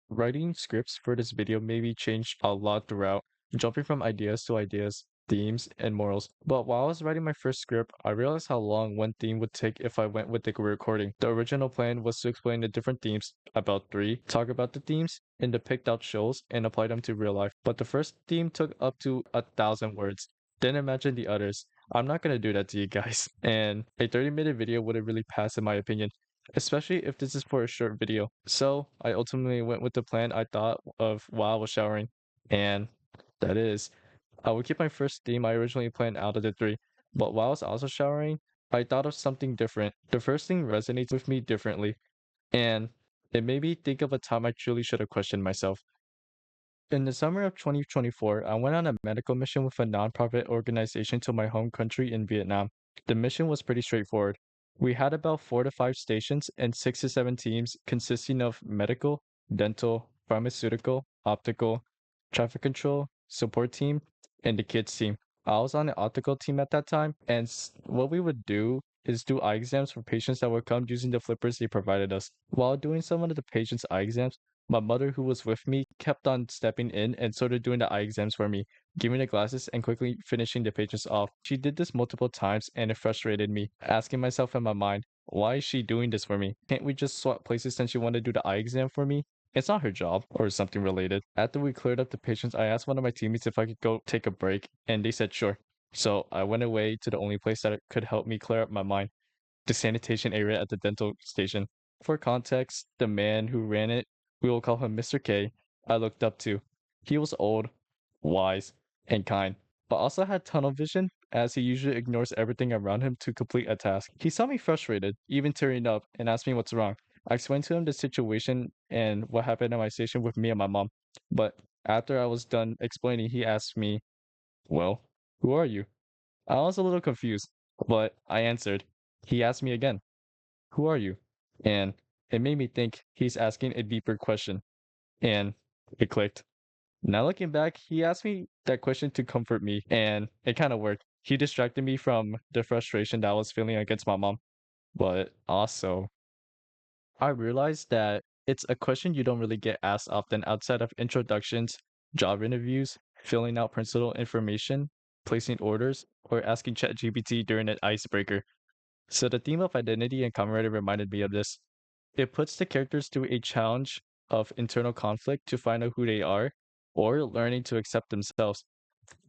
Writing scripts for this video maybe changed a lot throughout, jumping from ideas to ideas, themes, and morals. But while I was writing my first script, I realized how long one theme would take if I went with the recording. The original plan was to explain the different themes, about three, talk about the themes, and the picked out shows, and apply them to real life. But the first theme took up to 1,000 words. Then imagine the others. I'm not gonna do that to you guys. And a 30-minute video wouldn't really pass in my opinion, especially if this is for a short video. So I ultimately went with the plan I thought of while I was showering, and that is, I would keep my first theme I originally planned out of the three, but while I was also showering, I thought of something different. The first thing resonates with me differently, and it made me think of a time I truly should have questioned myself. In the summer of 2024, I went on a medical mission with a nonprofit organization to my home country in Vietnam. The mission was pretty straightforward. We had about 4 to 5 stations and 6 to 7 teams consisting of medical, dental, pharmaceutical, optical, traffic control, support team, and the kids team. I was on the optical team at that time, and what we would do is do eye exams for patients that would come using the flippers they provided us. While doing some of the patients' eye exams, my mother, who was with me, kept on stepping in and sort of doing the eye exams for me, giving the glasses and quickly finishing the patients off. She did this multiple times and it frustrated me, asking myself in my mind, why is she doing this for me? Can't we just swap places since she wanted to do the eye exam for me? It's not her job or something related. After we cleared up the patients, I asked one of my teammates if I could go take a break, and they said sure. So I went away to the only place that could help me clear up my mind, the sanitation area at the dental station. For context, the man who ran it, we will call him Mr. K, I looked up to. He was old, wise, and kind, but also had tunnel vision as he usually ignores everything around him to complete a task. He saw me frustrated, even tearing up, and asked me what's wrong. I explained to him the situation and what happened at my station with me and my mom. But after I was done explaining, he asked me, well, who are you? I was a little confused, but I answered. He asked me again, who are you? And it made me think he's asking a deeper question. And it clicked. Now looking back, he asked me that question to comfort me, and it kind of worked. He distracted me from the frustration that I was feeling against my mom. But also, I realized that it's a question you don't really get asked often outside of introductions, job interviews, filling out personal information, placing orders, or asking ChatGPT during an icebreaker. So the theme of identity and camaraderie reminded me of this. It puts the characters through a challenge of internal conflict to find out who they are or learning to accept themselves.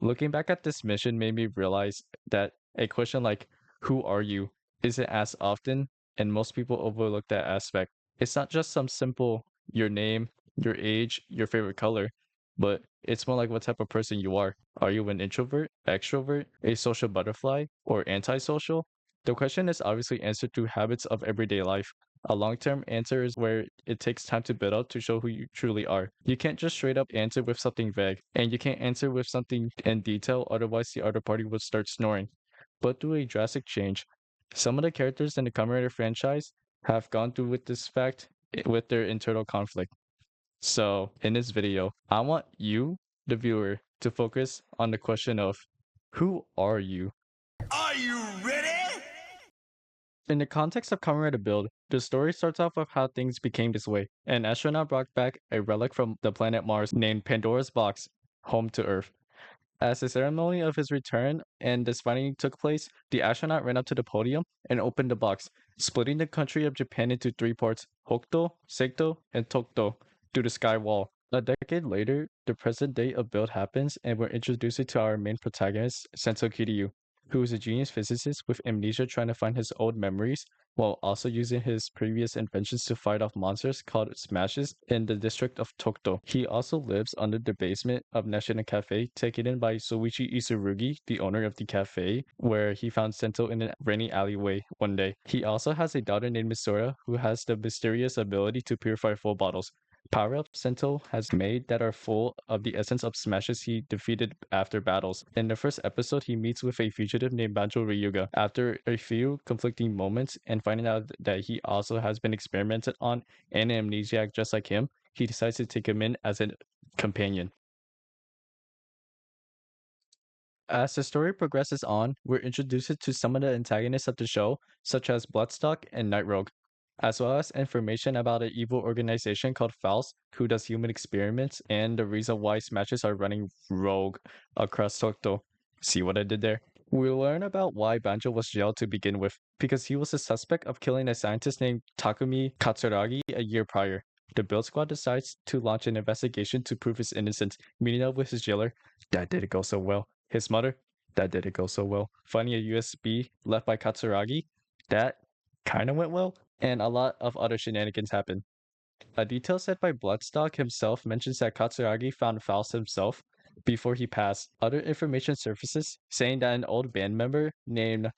Looking back at this mission made me realize that a question like, who are you, isn't as often, and most people overlook that aspect. It's not just some simple, your name, your age, your favorite color, but it's more like what type of person you are. Are you an introvert, extrovert, a social butterfly, or antisocial? The question is obviously answered through habits of everyday life. A long term answer is where it takes time to build up to show who you truly are. You can't just straight up answer with something vague, and you can't answer with something in detail, otherwise, the other party would start snoring. But through a drastic change, some of the characters in the Kamen Rider franchise have gone through with this fact with their internal conflict. So, in this video, I want you, the viewer, to focus on the question of who are you? Are you ready? In the context of Kamen Rider Build, the story starts off with how things became this way. An astronaut brought back a relic from the planet Mars named Pandora's Box, home to Earth. As the ceremony of his return and this finding took place, the astronaut ran up to the podium and opened the box, splitting the country of Japan into three parts, Hokuto, Seito, and Tokto, through the sky wall. A decade later, the present day of Build happens, and we're introduced to our main protagonist, Sento Kiryu, who is a genius physicist with amnesia trying to find his old memories while also using his previous inventions to fight off monsters called Smashes in the district of Tokto. He also lives under the basement of National Cafe, taken in by Soichi Isurugi, the owner of the cafe, where he found Sento in a rainy alleyway one day. He also has a daughter named Misora, who has the mysterious ability to purify full bottles. Power-ups Sento has made that are full of the essence of smashes he defeated after battles. In the first episode, he meets with a fugitive named Banjo Ryuga. After a few conflicting moments and finding out that he also has been experimented on and an amnesiac just like him, he decides to take him in as a companion. As the story progresses on, we're introduced to some of the antagonists of the show, such as Bloodstock and Night Rogue. as well as information about an evil organization called Faust who does human experiments and the reason why Smashes are running rogue across Tokto. See what I did there? We learn about why Banjo was jailed to begin with, because he was a suspect of killing a scientist named Takumi Katsuragi a year prior. The build squad decides to launch an investigation to prove his innocence, meeting up with his jailer. That didn't go so well. His mother. That didn't go so well. Finding a USB left by Katsuragi. That kinda went well. And a lot of other shenanigans happen. A detail said by Bloodstock himself mentions that Katsuragi found Faust himself before he passed. Other information surfaces saying that an old band member named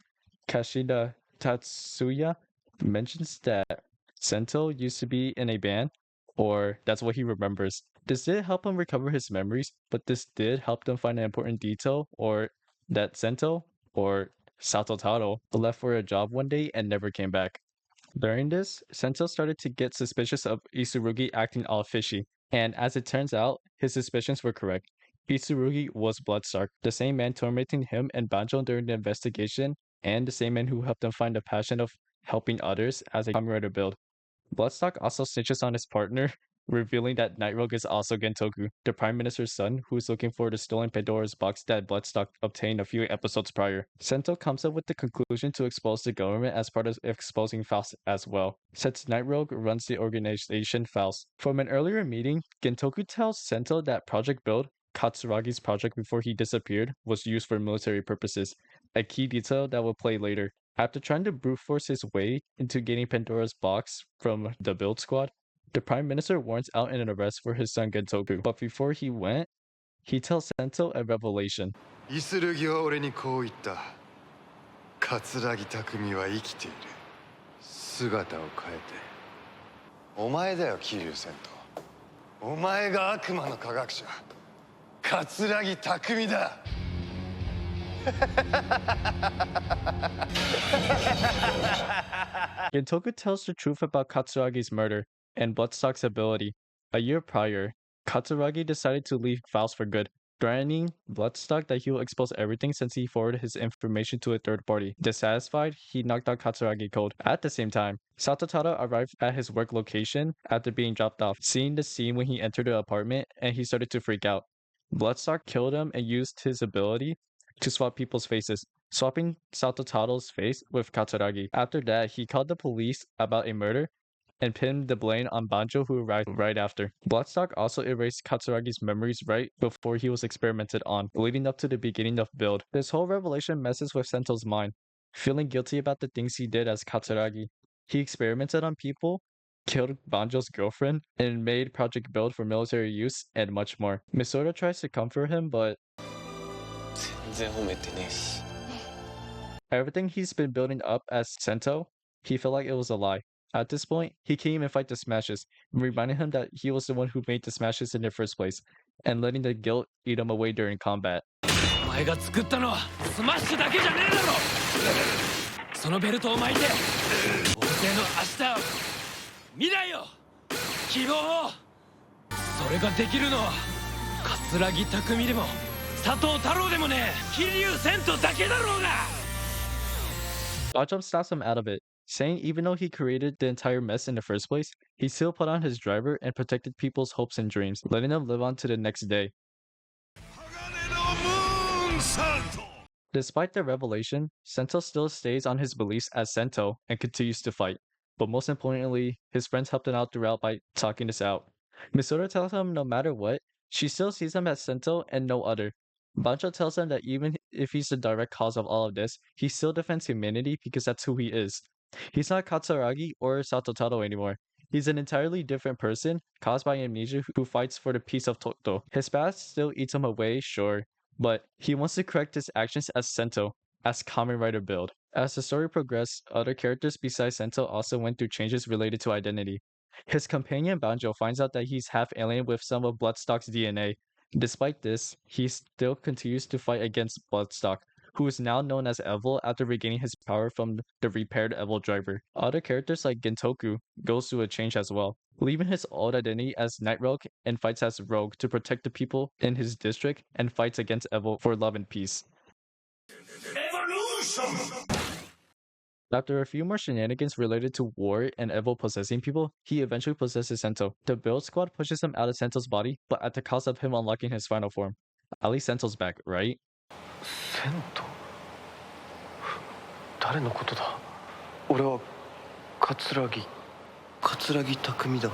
Kashida Tatsuya mentions that Sento used to be in a band, or that's what he remembers. This did help him recover his memories, but this did help them find an important detail, or that Sento, or Sato Taro, left for a job one day and never came back. During this, Sento started to get suspicious of Isurugi acting all fishy, and as it turns out, his suspicions were correct. Isurugi was Bloodstark, the same man tormenting him and Banjo during the investigation, and the same man who helped him find the passion of helping others as a Kamen Rider build. Bloodstock also snitches on his partner, revealing that Night Rogue is also Gentoku, the Prime Minister's son, who is looking for the stolen Pandora's box that Bloodstock obtained a few episodes prior. Sento comes up with the conclusion to expose the government as part of exposing Faust as well, since Night Rogue runs the organization Faust. From an earlier meeting, Gentoku tells Sento that Project Build, Katsuragi's project before he disappeared, was used for military purposes, a key detail that will play later. After trying to brute force his way into getting Pandora's box from the build squad, the Prime Minister warrants out an arrest for his son Gentoku. But before he went, he tells Sento a revelation. イスルギは俺にこう言った。桂木匠は生きている。姿を変えて。お前だよ、桐生戦闘。お前が悪魔の科学者。桂木匠だ。Gentoku tells the truth about Katsuragi's murder and Bloodstock's ability. A year prior, Katsuragi decided to leave Faust for good, threatening Bloodstock that he will expose everything since he forwarded his information to a third party. Dissatisfied, he knocked out Katsuragi cold. At the same time, Satotada arrived at his work location after being dropped off, seeing the scene when he entered the apartment, and he started to freak out. Bloodstock killed him and used his ability to swap people's faces, swapping Satotada's face with Katsuragi. After that, he called the police about a murder and pinned the blame on Banjo, who arrived right after. Bloodstock also erased Katsuragi's memories right before he was experimented on, leading up to the beginning of build. This whole revelation messes with Sento's mind, feeling guilty about the things he did as Katsuragi. He experimented on people, killed Banjo's girlfriend, and made Project Build for military use, and much more. Misora tries to comfort him, but everything he's been building up as Sento, he felt like it was a lie. At this point, he can't even fight the Smashes, reminding him that he was the one who made the Smashes in the first place, and letting the guilt eat him away during combat. お前が作ったのはスマッシュだけじゃねえだろ。そのベルトを巻いて大勢の明日を、未来を、希望を、それができるのは桂木匠でも佐藤太郎でもねえ、桐生千斗だけだろうが。Bajum stops him out of it, saying even though he created the entire mess in the first place, he still put on his driver and protected people's hopes and dreams, letting them live on to the next day. Despite the revelation, Sento still stays on his beliefs as Sento and continues to fight. But most importantly, his friends helped him out throughout by talking this out. Misora tells him no matter what, she still sees him as Sento and no other. Banjo tells him that even if he's the direct cause of all of this, he still defends humanity because that's who he is. He's not Katsuragi or Satotaro anymore. He's an entirely different person, caused by amnesia, who fights for the peace of Tokto. His past still eats him away, sure, but he wants to correct his actions as Sento, as Kamen Rider build. As the story progressed, other characters besides Sento also went through changes related to identity. His companion Banjo finds out that he's half alien with some of Bloodstock's DNA. Despite this, he still continues to fight against Bloodstock, who is now known as Evil after regaining his power from the repaired Evil driver. Other characters like Gentoku goes through a change as well, leaving his old identity as Night Rogue and fights as Rogue to protect the people in his district and fights against Evil for love and peace. Evolution! After a few more shenanigans related to war and Evo possessing people, he eventually possesses Sento. The build squad pushes him out of Sento's body, but at the cost of him unlocking his final form. At least Sento's back, right? セント誰のことだ俺は桂木匠だ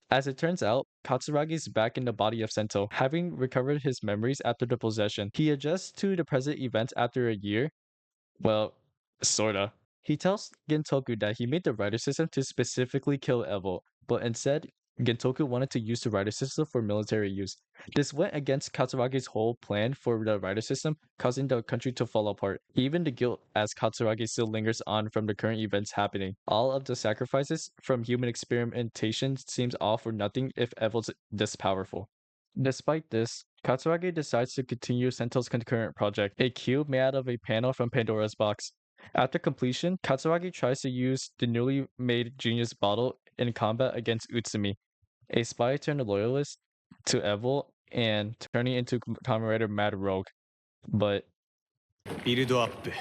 As it turns out, Katsuragi's back in the body of Sento, having recovered his memories after the possession. He adjusts to the present events after a year. Well, sorta. He tells Gintoku that he made the rider system to specifically kill Evo, but instead, Gintoku wanted to use the rider system for military use. This went against Katsuragi's whole plan for the rider system, causing the country to fall apart. Even the guilt as Katsuragi still lingers on from the current events happening. All of the sacrifices from human experimentation seems all for nothing if Evo's this powerful. Despite this, Katsuragi decides to continue Sento's concurrent project, a cube made out of a panel from Pandora's box. After completion, Katsuragi tries to use the newly made Genius Bottle in combat against Utsumi, a spy turned loyalist to Evil and turning into Kamen Rider Mad Rogue. But ビルドアップ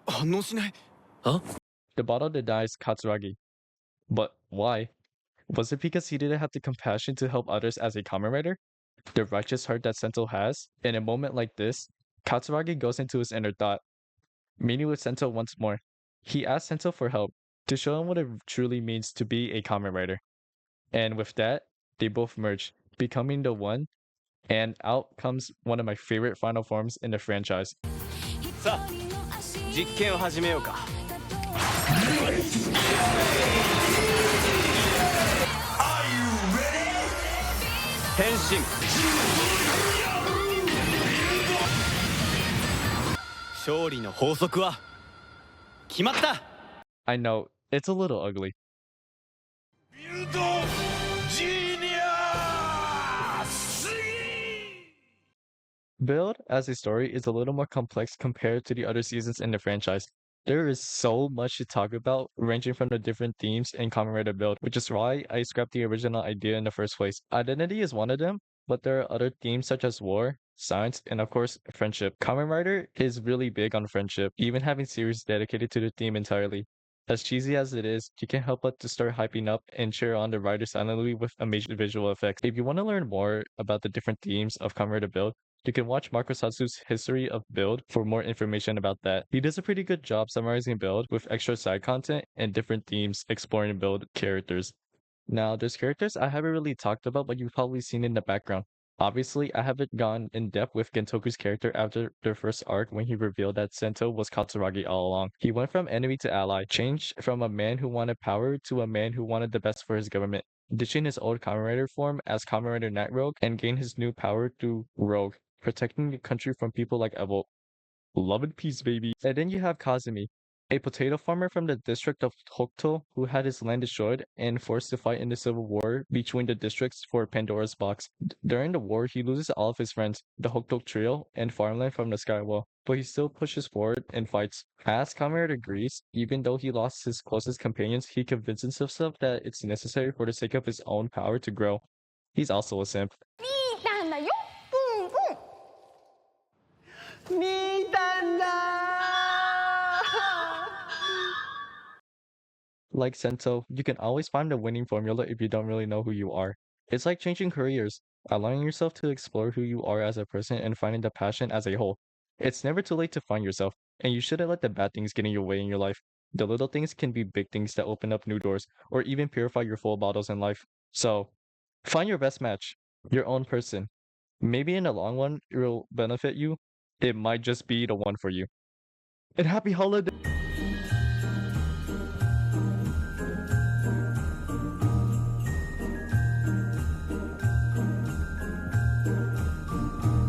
反応しない the bottle denies Katsuragi. But why? Was it because he didn't have the compassion to help others as a Kamen Rider? The righteous heart that Sento has? In a moment like this, Katsuragi goes into his inner thought, meeting with Sento once more. He asks Sento for help, to show him what it truly means to be a Kamen Rider. And with that, they both merge, becoming the one, and out comes one of my favorite final forms in the franchise. さあ実験を始めようか Are you ready? 変身勝利の法則は決まった I know, it's a little ugly. ビルドジーニアス Build as a story is a little more complex compared to the other seasons in the franchise. There is so much to talk about, ranging from the different themes in Kamen Rider Build, which is why I scrapped the original idea in the first place. Identity is one of them, but there are other themes such as war, science, and of course, friendship. Kamen Rider is really big on friendship, even having series dedicated to the theme entirely. As cheesy as it is, you can't help but to start hyping up and cheer on the rider silently with amazing visual effects. If you want to learn more about the different themes of Kamen Rider Build, you can watch Marco Satsu's History of Build for more information about that. He does a pretty good job summarizing Build with extra side content and different themes exploring Build characters. Now, there's characters I haven't really talked about, but you've probably seen in the background. Obviously, I haven't gone in depth with Gentoku's character after their first arc when he revealed that Sento was Katsuragi all along. He went from enemy to ally, changed from a man who wanted power to a man who wanted the best for his government, ditching his old Kamen Rider form as Kamen Rider Night Rogue and gained his new power through Rogue, protecting the country from people like Evo. Love and peace, baby. And then you have Kazumi, a potato farmer from the district of Hokuto who had his land destroyed and forced to fight in the civil war between the districts for Pandora's box. During the war, he loses all of his friends, the Hokuto trio, and farmland from the Skywall, but he still pushes forward and fights. As Kamen Rider agrees, even though he lost his closest companions, he convinces himself that it's necessary for the sake of his own power to grow. He's also a simp. 見たんだ Like Sento, you can always find a winning formula if you don't really know who you are. It's like changing careers, allowing yourself to explore who you are as a person and finding the passion as a whole. It's never too late to find yourself, and you shouldn't let the bad things get in your way in your life. The little things can be big things that open up new doors, or even purify your full bottles in life. So, find your best match, your own person. Maybe in the long run, it will benefit you. It might just be the one for you. And happy holiday!